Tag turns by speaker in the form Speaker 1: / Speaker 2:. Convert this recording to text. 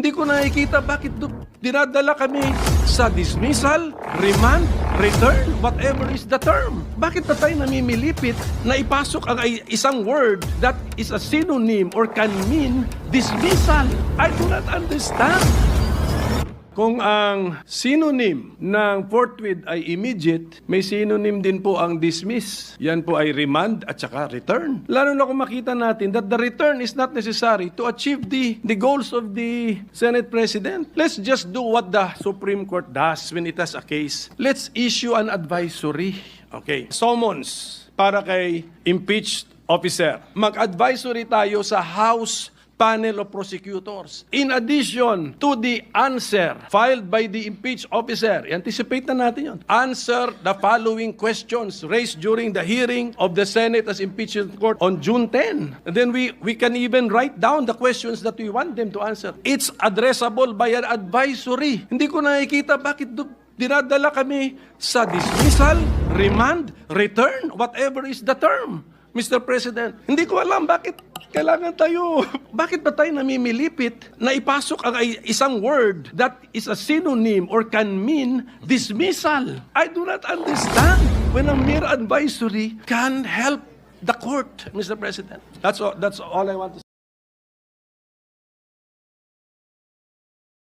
Speaker 1: Hindi ko nakikita bakit dinadala kami sa dismissal, remand, return, whatever is the term. Bakit na tayo namimilipit na ipasok ang isang word that is a synonym or can mean dismissal? I do not understand. Kung ang synonym ng forthwith ay immediate, may synonym din po ang dismiss. Yan po ay remand at saka return. Lalo na kung makita natin that the return is not necessary to achieve the goals of the Senate President. Let's just do what the Supreme Court does when it has a case. Let's issue an advisory. Okay. Summons para kay impeached officer. Mag-advisory tayo sa House panel of prosecutors. In addition to the answer filed by the impeached officer, anticipate na natin yun. Answer the following questions raised during the hearing of the Senate as impeachment court on June 10. And then we can even write down the questions that we want them to answer. It's addressable by an advisory. Hindi ko nakikita bakit dinadala kami sa dismissal, remand, return, whatever is the term. Mr. President, hindi ko alam bakit kailangan tayo, bakit ba tayo namimilipit na ipasok ang isang word that is a synonym or can mean dismissal? I do not understand when a mere advisory can help the court, Mr. President. That's all I want to say.